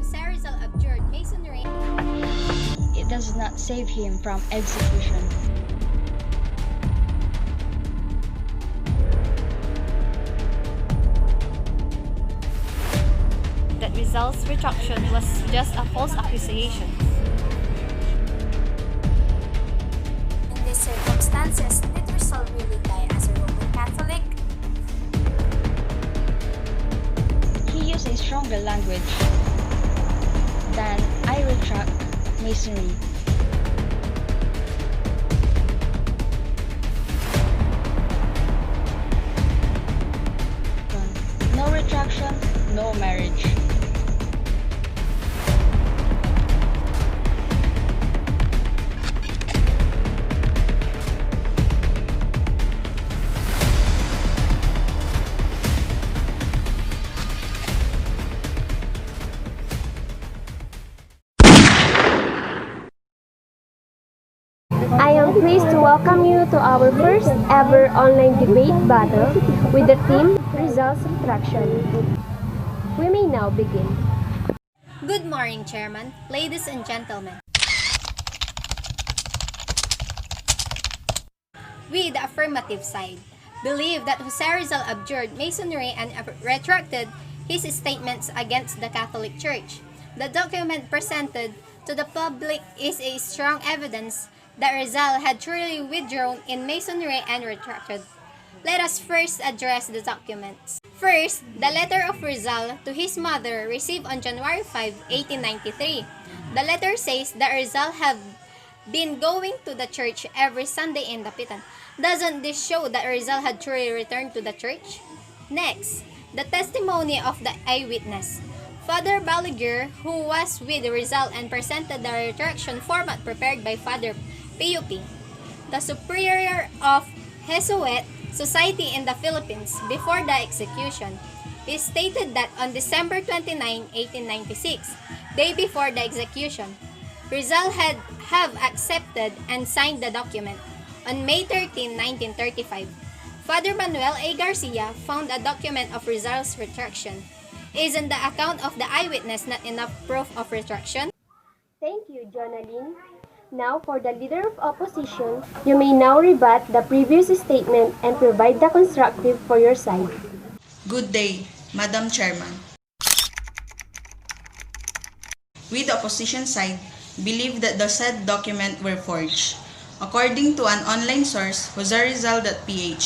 Jose Rizal abjured Masonry, it does not save him from execution. That Rizal's retraction was just a false accusation. In these circumstances, did Rizal really die as a Roman Catholic? He used a stronger language than I retract Masonry. No retraction, no marriage. I am pleased to welcome you to our first ever online debate battle with the theme Rizal's Retraction. We may now begin. Good morning, Chairman, ladies and gentlemen. We, the affirmative side, believe that Jose Rizal abjured Masonry and retracted his statements against the Catholic Church. The document presented to the public is a strong evidence that Rizal had truly withdrawn in Masonry and retracted. Let us first address the documents. First, the letter of Rizal to his mother received on January 5, 1893. The letter says that Rizal had been going to the church every Sunday in Dapitan. Doesn't this show that Rizal had truly returned to the church? Next, the testimony of the eyewitness. Father Balaguer, who was with Rizal and presented the retraction format prepared by Father PUP, the superior of Jesuit Society in the Philippines before the execution, is stated that on December 29, 1896, day before the execution, Rizal have accepted and signed the document. On May 13, 1935, Father Manuel A. Garcia found a document of Rizal's retraction. Isn't the account of the eyewitness not enough proof of retraction? Thank you, Jonalyn. Now, for the Leader of Opposition, you may now rebut the previous statement and provide the constructive for your side. Good day, Madam Chairman. We, the opposition side, believe that the said document were forged. According to an online source, joserizal.ph,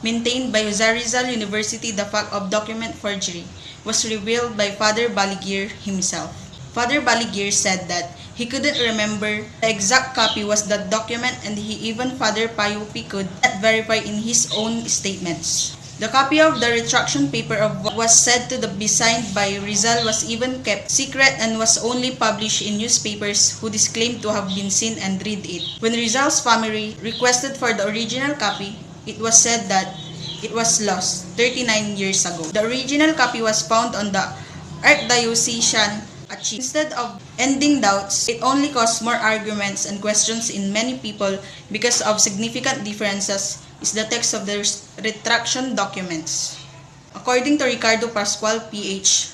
maintained by Jose Rizal University, the fact of document forgery was revealed by Father Balaguer himself. Father Balaguer said that he couldn't remember the exact copy was that document, and even Father Payupi could not verify in his own statements. The copy of the retraction paper of what was said to be signed by Rizal was even kept secret and was only published in newspapers who disclaimed to have been seen and read it. When Rizal's family requested for the original copy, it was said that it was lost 39 years ago. The original copy was found on the Archdiocesan archive. Instead of ending doubts, it only caused more arguments and questions in many people because of significant differences is the text of the retraction documents. According to Ricardo Pascual, PH,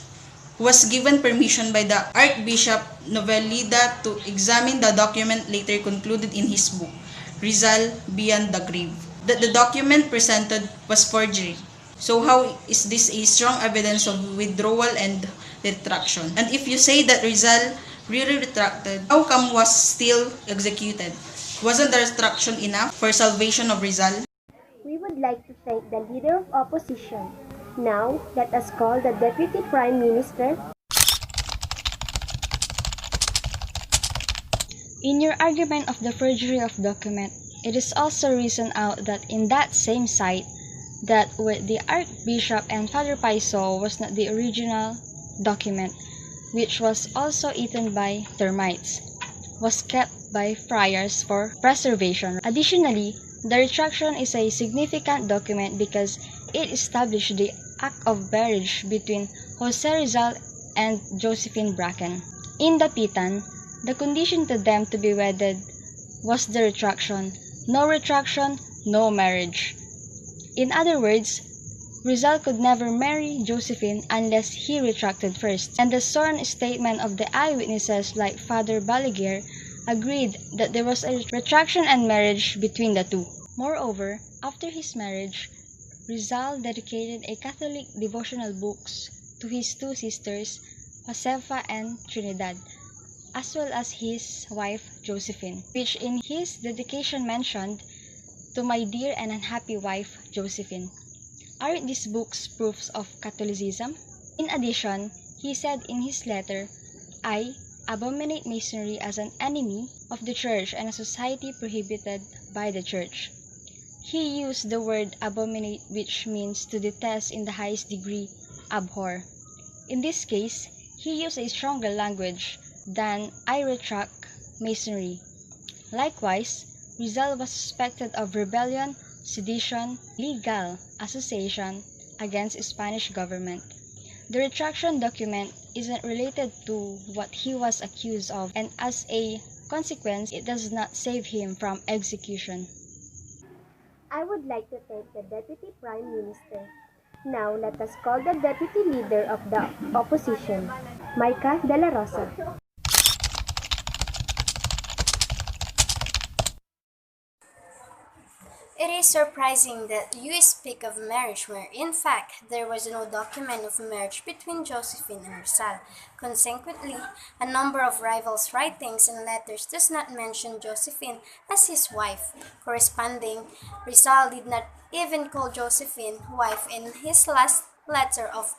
who was given permission by the Archbishop Novelida to examine the document, later concluded in his book, Rizal Beyond the Grave, that the document presented was forgery. So how is this a strong evidence of withdrawal and retraction? And if you say that Rizal really retracted, how come was still executed? Wasn't the retraction enough for salvation of Rizal? We would like to thank the Leader of Opposition. Now, let us call the Deputy Prime Minister. In your argument of the forgery of document, it is also reasoned out that in that same site, that with the Archbishop and Father Paiso was not the original document, which was also eaten by termites, was kept by friars for preservation. Additionally, the retraction is a significant document because it established the act of marriage between Jose Rizal and Josephine Bracken. In Dapitan, the condition to them to be wedded was the retraction. No retraction, no marriage. In other words, Rizal could never marry Josephine unless he retracted first, and the sworn statement of the eyewitnesses like Father Balaguer agreed that there was a retraction and marriage between the two. Moreover, after his marriage, Rizal dedicated a Catholic devotional books to his two sisters, Josefa and Trinidad, as well as his wife Josephine, which in his dedication mentioned, "To my dear and unhappy wife Josephine." Aren't these books proofs of Catholicism? In addition, he said in his letter, "I abominate Masonry as an enemy of the Church and a society prohibited by the Church." He used the word abominate, which means to detest in the highest degree, abhor. In this case, he used a stronger language than "I retract Masonry." Likewise, Rizal was suspected of rebellion, sedition, legal association against Spanish government. The retraction document isn't related to what he was accused of, and as a consequence, it does not save him from execution. I would like to thank the Deputy Prime Minister. Now let us call the Deputy Leader of the Opposition, Micah de la Rosa. It is surprising that you speak of marriage where, in fact, there was no document of marriage between Josephine and Rizal. Consequently, a number of Rival's writings and letters does not mention Josephine as his wife. Corresponding, Rizal did not even call Josephine wife in his last letter of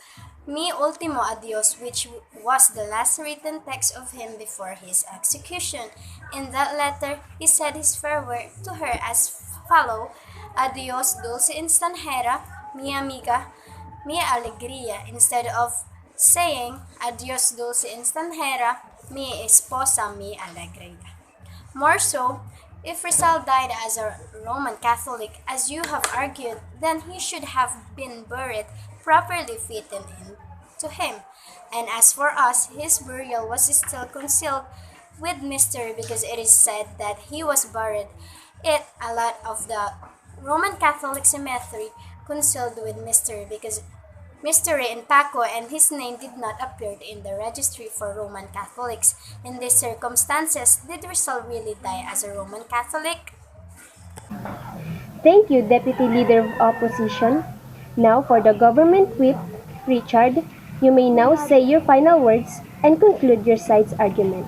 "Mi Ultimo Adios," which was the last written text of him before his execution. In that letter, he said his farewell to her as follow: "Adios, dulce extranjera, mi amiga, mi alegría," instead of saying "Adios, dulce extranjera, mi esposa, mi alegría." More so, if Rizal died as a Roman Catholic, as you have argued, then he should have been buried properly fitting into him. And as for us, his burial was still concealed with mystery because it is said that he was buried in a lot of the Roman Catholic cemetery concealed with mystery because mystery in Paco and his name did not appear in the registry for Roman Catholics. In these circumstances, did Rizal really die as a Roman Catholic? Thank you, Deputy Leader of Opposition. Now for the Government Whip, Richard, you may now say your final words and conclude your side's argument.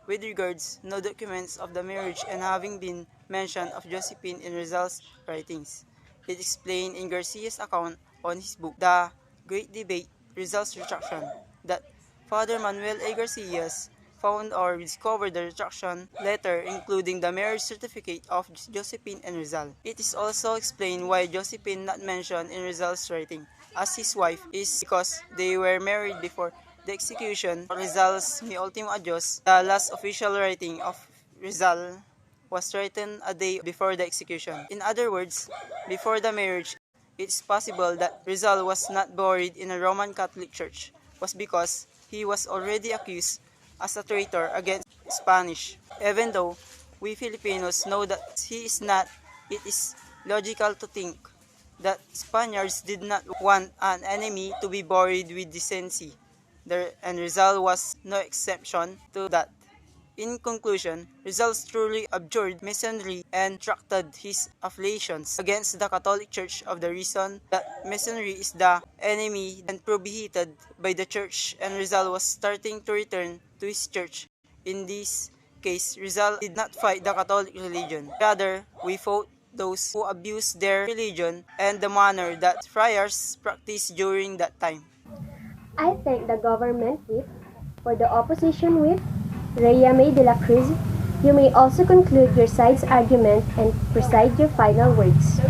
With regards, no documents of the marriage and having been mention of Josephine in Rizal's writings. It explained in Garcia's account on his book, The Great Debate, Rizal's Retraction, that Father Manuel A. Garcias found or discovered the retraction letter including the marriage certificate of Josephine and Rizal. It is also explained why Josephine not mentioned in Rizal's writing as his wife is because they were married before the execution. Rizal's Mi Ultimo Adios, the last official writing of Rizal, was written a day before the execution. In other words, before the marriage, it is possible that Rizal was not buried in a Roman Catholic church was because he was already accused as a traitor against Spanish. Even though we Filipinos know that he is not, it is logical to think that Spaniards did not want an enemy to be buried with decency. And Rizal was no exception to that. In conclusion, Rizal truly abjured Masonry and retracted his affiliations against the Catholic Church of the reason that Masonry is the enemy and prohibited by the Church, and Rizal was starting to return to his church. In this case, Rizal did not fight the Catholic religion. Rather, we fought those who abused their religion and the manner that friars practiced during that time. I thank the Government Whip. For the Opposition Whip, Rhea May de la Cruz, you may also conclude your side's argument and preside your final words.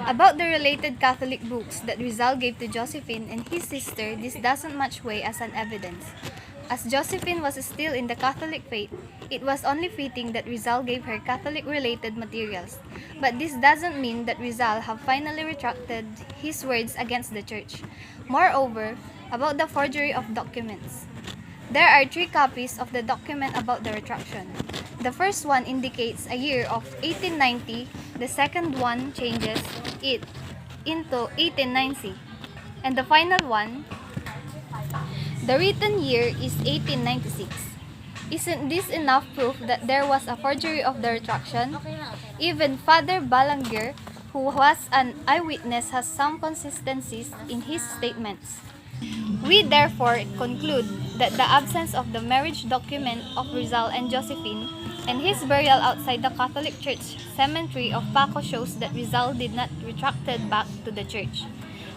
About the related Catholic books that Rizal gave to Josephine and his sister, this doesn't much weigh as an evidence. As Josephine was still in the Catholic faith, it was only fitting that Rizal gave her Catholic-related materials. But this doesn't mean that Rizal have finally retracted his words against the Church. Moreover, about the forgery of documents. There are three copies of the document about the retraction. The first one indicates a year of 1890, the second one changes it into 1890, and the final one, the written year is 1896. Isn't this enough proof that there was a forgery of the retraction? Even Father Balanger, who was an eyewitness, has some consistencies in his statements. We therefore conclude that the absence of the marriage document of Rizal and Josephine and his burial outside the Catholic Church cemetery of Paco shows that Rizal did not retracted back to the church.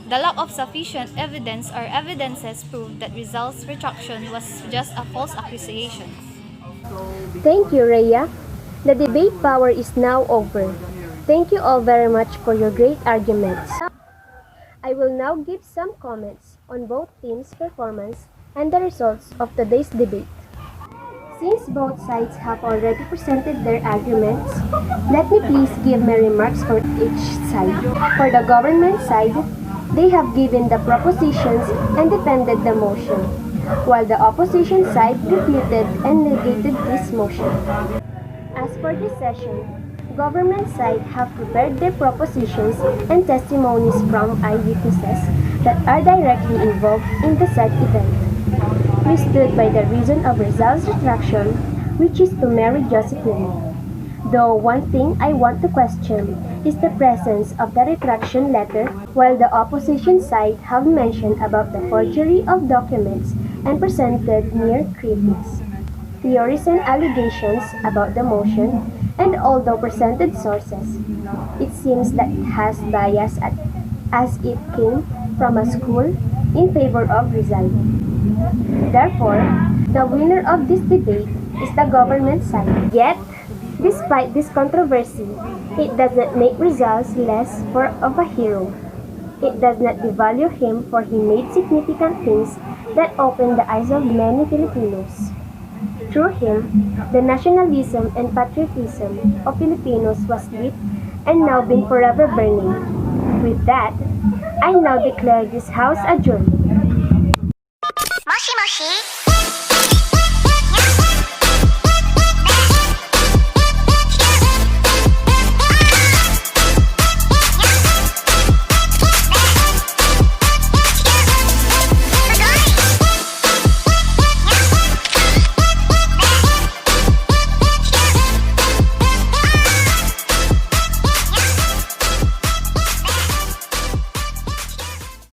The lack of sufficient evidence or evidences prove that Rizal's retraction was just a false accusation. Thank you, Rhea. The debate power is now over. Thank you all very much for your great arguments. I will now give some comments on both teams' performance and the results of today's debate. Since both sides have already presented their arguments, let me please give my remarks for each side. For the government side, they have given the propositions and defended the motion, while the opposition side refuted and negated this motion. As for this session, government side have prepared their propositions and testimonies from eyewitnesses that are directly involved in the said event. We stood by the reason of Rizal's retraction, which is to marry Josephine. Though one thing I want to question is the presence of the retraction letter, while the opposition side have mentioned about the forgery of documents and presented mere critics, theories and allegations about the motion, and although presented sources, it seems that it has bias as it came from a school in favor of Rizal. Therefore, the winner of this debate is the government side. Yet, despite this controversy, it does not make Rizal less of a hero. It does not devalue him, for he made significant things that opened the eyes of many Filipinos. Through him, the nationalism and patriotism of Filipinos was lit and now been forever burning. With that, I now declare this House adjourned.